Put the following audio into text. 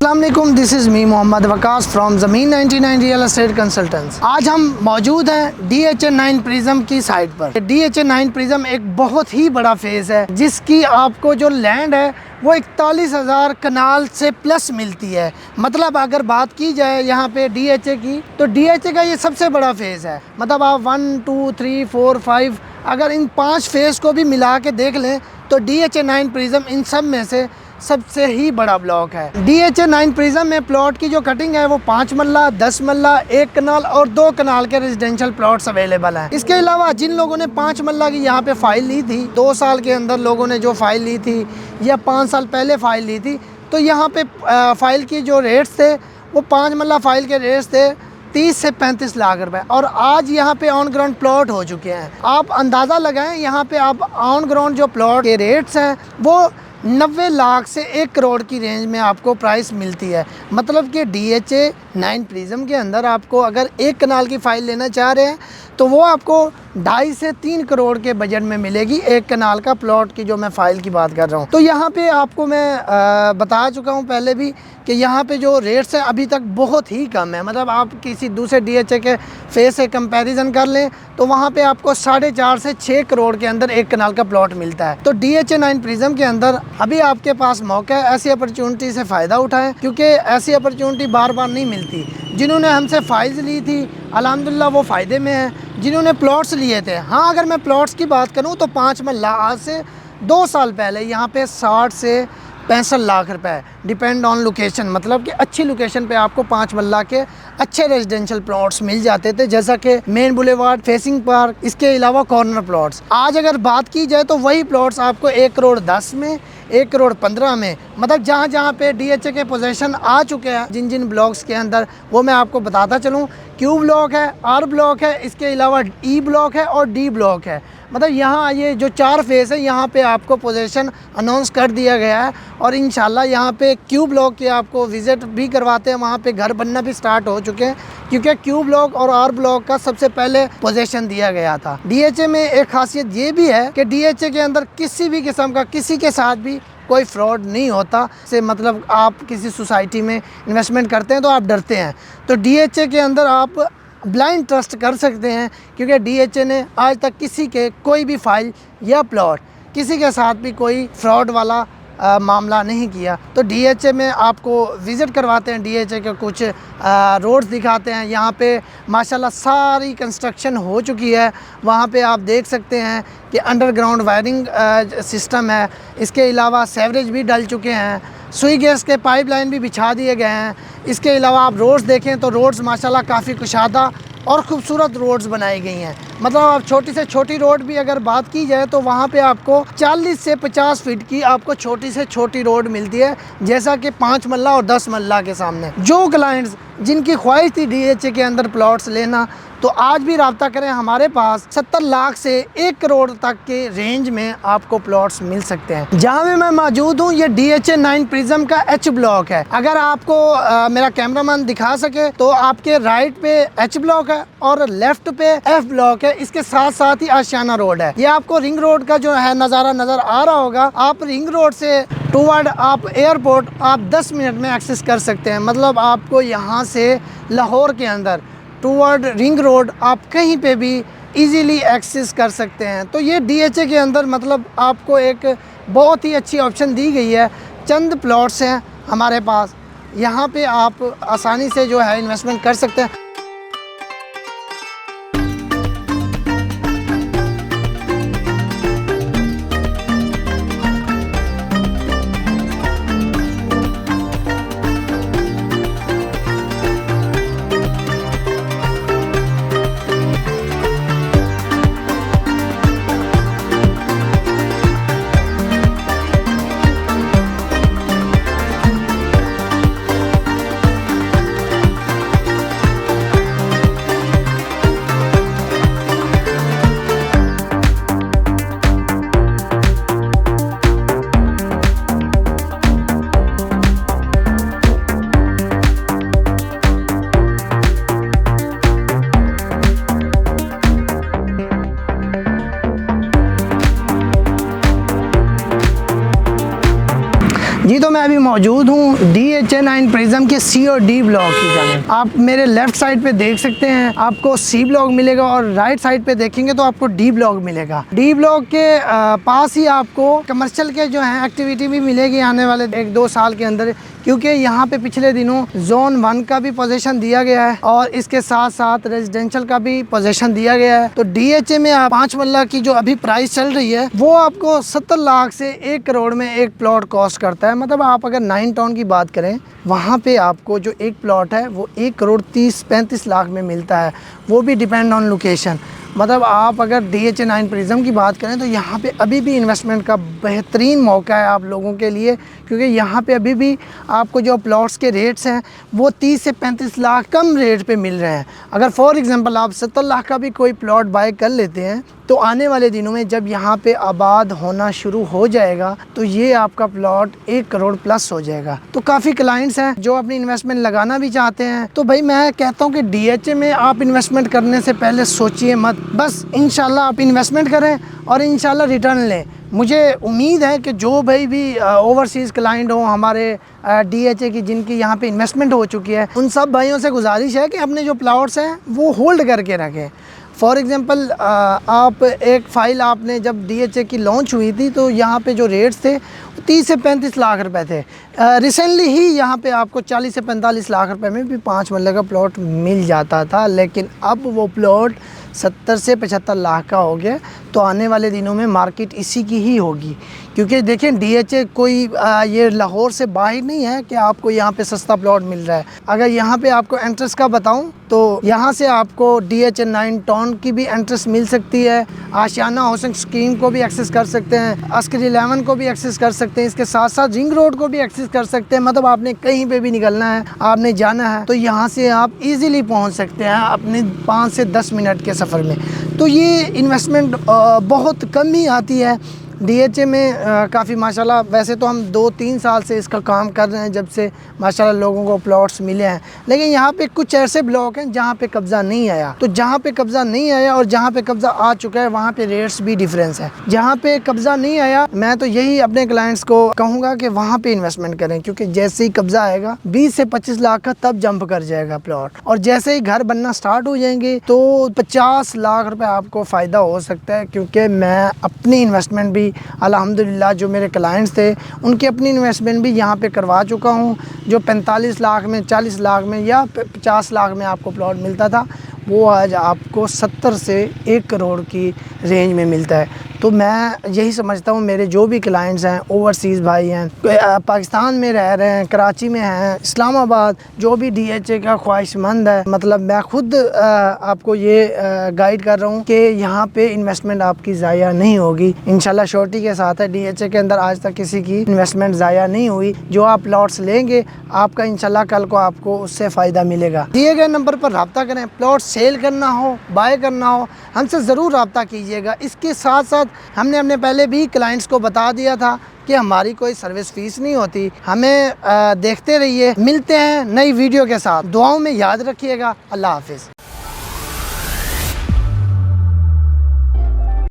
अस्सलामुअलैकुम, this is me Mohammed Waqas from Zameen 99 real estate consultants. आज हम मौजूद हैं DHA 9 प्रिज्म की साइट पर। DHA 9 प्रिज्म एक बहुत ही बड़ा फेज़ है जिसकी आपको जो लैंड है वो 41,000 कनाल से प्लस मिलती है। मतलब अगर बात की जाए यहाँ पे DHA की, तो DHA का ये सबसे बड़ा फेज़ है। मतलब आप 1, 2, 3, 4, 5 अगर इन 5 फेज़ को भी मिला के देख लें तो DHA 9 प्रिज्म इन सब में से सबसे ही बड़ा ब्लॉक है। DHA 9 प्रिज्म में प्लॉट की जो कटिंग है वो 5 मल्ला, 10 मल्ला, 1 कनाल और 2 कनाल के रेजिडेंशियल प्लॉट्स अवेलेबल हैं। इसके अलावा जिन लोगों ने 5 मल्ला की यहाँ पे फाइल ली थी, 2 साल के अंदर लोगों ने जो फाइल ली थी या 5 साल पहले फाइल ली थी, तो यहाँ पे फाइल की जो रेट्स थे वो 5 मल्ला फाइल के रेट्स थे 30 से 35 लाख रुपए, और आज यहाँ पे ऑन ग्राउंड प्लॉट हो चुके हैं। आप अंदाज़ा लगाएं, यहाँ पे आप ऑन ग्राउंड जो प्लॉट के रेट्स हैं वो 90 लाख से 1 करोड़ की रेंज में आपको प्राइस मिलती है। मतलब कि DHA 9 प्रिज्म के अंदर आपको अगर 1 कनाल की फ़ाइल लेना चाह रहे हैं तो वो आपको 2.5 से 3 करोड़ के बजट में मिलेगी। 1 कनाल का प्लॉट की जो मैं फ़ाइल की बात कर रहा हूँ, तो यहाँ पे आपको मैं बता चुका हूँ पहले भी कि यहाँ पे जो रेट्स हैं अभी तक बहुत ही कम है। मतलब आप किसी दूसरे DHA के फेस से कंपैरिजन कर लें तो वहाँ पे आपको 4.5 से 6 करोड़ के अंदर 1 कनाल का प्लॉट मिलता है। तो DHA 9 प्रिज्म के अंदर अभी आपके पास मौका है, ऐसी अपॉर्चुनिटी से फ़ायदा उठाएं, क्योंकि ऐसी अपॉर्चुनिटी बार बार नहीं मिलती। जिन्होंने हमसे फाइल्स ली थी अल्हम्दुलिल्लाह वो फ़ायदे में हैं। जिन्होंने प्लॉट्स लिए थे, हाँ अगर मैं प्लॉट्स की बात करूँ तो 5 मल्ला आज से 2 साल पहले यहाँ पे 60 से 65 लाख रुपए डिपेंड ऑन लोकेशन। मतलब कि अच्छी लोकेशन पे आपको 5 मल्ला के अच्छे रेजिडेंशियल प्लॉट्स मिल जाते थे, जैसा कि मेन बुलेवार्ड, फेसिंग पार्क, इसके अलावा कॉर्नर प्लॉट्स। आज अगर बात की जाए तो वही प्लॉट्स आपको 1 करोड़ 10 में, 1 करोड़ 15 में, मतलब जहाँ जहाँ पे DHA के पोजेशन आ चुके हैं जिन जिन ब्लॉक्स के अंदर, वो मैं आपको बताता चलूँ। Q ब्लॉक है, R ब्लॉक है, इसके अलावा E ब्लॉक है और D ब्लॉक है। मतलब यहाँ ये जो 4 फेज़ है यहाँ पे आपको पोजीशन अनाउंस कर दिया गया है, और इंशाल्लाह यहाँ पे Q ब्लॉक के आपको विज़िट भी करवाते हैं। वहाँ पे घर बनना भी स्टार्ट हो चुके हैं, क्योंकि Q ब्लॉक और R ब्लॉक का सबसे पहले पोजीशन दिया गया था। DHA में एक खासियत ये भी है कि DHA के अंदर किसी भी किस्म का किसी के साथ भी कोई फ्रॉड नहीं होता। से मतलब आप किसी सोसाइटी में इन्वेस्टमेंट करते हैं तो आप डरते हैं, तो DHA के अंदर आप ब्लाइंड ट्रस्ट कर सकते हैं, क्योंकि DHA ने आज तक किसी के कोई भी फाइल या प्लॉट किसी के साथ भी कोई फ्रॉड वाला मामला नहीं किया। तो DHA में आपको विज़िट करवाते हैं, DHA के कुछ रोड्स दिखाते हैं। यहाँ पे माशाल्लाह सारी कंस्ट्रक्शन हो चुकी है। वहाँ पे आप देख सकते हैं कि अंडरग्राउंड वायरिंग सिस्टम है। इसके अलावा सेवरेज भी डल चुके हैं, सुई गैस के पाइपलाइन भी बिछा दिए गए हैं। इसके अलावा आप रोड्स देखें तो रोड्स माशाल्लाह काफ़ी कुशादा और ख़ूबसूरत रोड्स बनाई गई हैं। मतलब आप छोटी से छोटी रोड भी अगर बात की जाए तो वहाँ पे आपको 40 से 50 फीट की आपको छोटी से छोटी रोड मिलती है, जैसा कि 5 मल्ला और 10 मल्ला के सामने। जो क्लाइंट्स जिनकी ख्वाहिश थी DHA के अंदर प्लॉट्स लेना, तो आज भी रब्ता करें। हमारे पास 70 लाख से 1 करोड़ तक के रेंज में आपको प्लॉट्स मिल सकते हैं। जहाँ भी मैं मौजूद हूँ ये DHA 9 प्रिज्म का H ब्लॉक है। अगर आपको मेरा कैमरामैन दिखा सके तो आपके राइट पे H ब्लॉक है और लेफ्ट पे F ब्लॉक है। इसके साथ साथ ही आशियाना रोड है। ये आपको रिंग रोड का जो है नज़ारा नज़र आ रहा होगा। आप रिंग रोड से टूवर्ड आप एयरपोर्ट आप 10 मिनट में एक्सेस कर सकते हैं। मतलब आपको यहाँ से लाहौर के अंदर टूवर्ड रिंग रोड आप कहीं पे भी इजीली एक्सेस कर सकते हैं। तो ये DHA के अंदर मतलब आपको एक बहुत ही अच्छी ऑप्शन दी गई है। चंद प्लॉट्स हैं हमारे पास, यहाँ पे आप आसानी से जो है इन्वेस्टमेंट कर सकते हैं। जी तो मैं अभी मौजूद हूँ DHA9 प्रिज्म के C और D ब्लॉक की जानिब। आप मेरे लेफ्ट साइड पे देख सकते हैं आपको C ब्लॉक मिलेगा और राइट साइड पे देखेंगे तो आपको D ब्लॉक मिलेगा। D ब्लॉक के पास ही आपको कमर्शियल के जो है एक्टिविटी भी मिलेगी आने वाले 1-2 साल के अंदर, क्योंकि यहाँ पे पिछले दिनों जोन 1 का भी पोजीशन दिया गया है और इसके साथ साथ रेजिडेंशियल का भी पोजीशन दिया गया है। तो DHA में 5 मरला की जो अभी प्राइस चल रही है वो आपको 70 लाख से 1 करोड़ में एक प्लॉट कॉस्ट करता है। मतलब आप अगर 9 टाउन की बात करें वहाँ पे आपको जो एक प्लॉट है वो 1 करोड़ 30-35 लाख में मिलता है, वो भी डिपेंड ऑन लोकेशन। मतलब आप अगर DHA9 प्रिज्म की बात करें तो यहाँ पे अभी भी इन्वेस्टमेंट का बेहतरीन मौका है आप लोगों के लिए, क्योंकि यहाँ पे अभी भी आपको जो प्लॉट्स के रेट्स हैं वो 30 से 35 लाख कम रेट पे मिल रहे हैं। अगर फॉर एग्जांपल आप 70 लाख का भी कोई प्लॉट बाय कर लेते हैं तो आने वाले दिनों में जब यहाँ पे आबाद होना शुरू हो जाएगा तो ये आपका प्लॉट 1 करोड़ प्लस हो जाएगा। तो काफ़ी क्लाइंट्स हैं जो अपनी इन्वेस्टमेंट लगाना भी चाहते हैं। तो भाई मैं कहता हूँ कि DHA में आप इन्वेस्टमेंट करने से पहले सोचिए मत, बस इंशाल्लाह आप इन्वेस्टमेंट करें और इंशाल्लाह रिटर्न लें। मुझे उम्मीद है कि जो भाई भी ओवरसीज़ क्लाइंट हो हमारे DHA की जिनकी यहाँ पे इन्वेस्टमेंट हो चुकी है, उन सब भाइयों से गुजारिश है कि अपने जो प्लॉट्स हैं वो होल्ड करके रखें। फॉर एग्ज़ाम्पल आप एक फ़ाइल आपने जब DHA की लॉन्च हुई थी तो यहाँ पे जो रेट्स थे 30 से 35 लाख रुपए थे। रिसेंटली ही यहाँ पे आपको 40 से 45 लाख रुपए में भी 5 मरले का प्लॉट मिल जाता था, लेकिन अब वो प्लॉट 70 से 75 लाख का हो गया। तो आने वाले दिनों में मार्केट इसी की ही होगी, क्योंकि देखें DHA कोई ये लाहौर से बाहर नहीं है कि आपको यहाँ पे सस्ता प्लॉट मिल रहा है। अगर यहाँ पे आपको एंट्रेंस का बताऊँ तो यहाँ से आपको DHA9 टाउन की भी एंट्रेंस मिल सकती है, आशियाना हाउसिंग स्कीम को भी एक्सेस कर सकते हैं, अस्कर 11 को भी एक्सेस कर सकते हैं, इसके साथ साथ रिंग रोड को भी एक्सेस कर सकते हैं। मतलब आपने कहीं पे भी निकलना है, आपने जाना है तो यहाँ से आप इजीली पहुँच सकते हैं अपने 5 से 10 मिनट के सफ़र में। तो ये इन्वेस्टमेंट बहुत कम ही आती है DHA में। काफ़ी माशाल्लाह, वैसे तो हम 2-3 साल से इसका काम कर रहे हैं जब से माशाल्लाह लोगों को प्लॉट्स मिले हैं, लेकिन यहाँ पे कुछ ऐसे ब्लॉक हैं जहाँ पे कब्ज़ा नहीं आया। तो जहाँ पे कब्ज़ा नहीं आया और जहाँ पे कब्ज़ा आ चुका है वहाँ पे रेट्स भी डिफरेंस है। जहाँ पे कब्ज़ा नहीं आया मैं तो यही अपने क्लाइंट्स को कहूँगा कि वहाँ पे इन्वेस्टमेंट करें, क्योंकि जैसे ही कब्ज़ा आएगा 20 से 25 लाख का तब जंप कर जाएगा प्लॉट, और जैसे ही घर बनना स्टार्ट हो जाएंगे तो 50 लाख रुपये आपको फ़ायदा हो सकता है। क्योंकि मैं अपनी इन्वेस्टमेंट भी अल्हम्दुलिल्लाह जो मेरे क्लाइंट्स थे उनकी अपनी इन्वेस्टमेंट भी यहाँ पे करवा चुका हूँ। जो 45 लाख में, 40 लाख में या 50 लाख में आपको प्लॉट मिलता था वो आज आपको 70 से 1 करोड़ की रेंज में मिलता है। तो मैं यही समझता हूँ मेरे जो भी क्लाइंट्स हैं, ओवरसीज़ भाई हैं, पाकिस्तान में रह रहे हैं, कराची में हैं, इस्लामाबाद, जो भी DHA का ख्वाहिशमंद है, मतलब मैं खुद आपको ये गाइड कर रहा हूँ कि यहाँ पे इन्वेस्टमेंट आपकी ज़ाया नहीं होगी। इंशाल्लाह श्योरिटी के साथ है, DHA के अंदर आज तक किसी की इन्वेस्टमेंट ज़ाया नहीं हुई। जो आप प्लॉट्स लेंगे आपका इंशाल्लाह कल को आपको उससे फ़ायदा मिलेगा। दिए गए नंबर पर रब्ता करें, प्लॉट सेल करना हो, बाय करना हो, हमसे ज़रूर रब्ता कीजिएगा। इसके साथ साथ हमने अपने पहले भी क्लाइंट्स को बता दिया था कि हमारी कोई सर्विस फीस नहीं होती। हमें देखते रहिए, मिलते हैं नई वीडियो के साथ। दुआओं में याद रखिएगा। अल्लाह हाफिज़।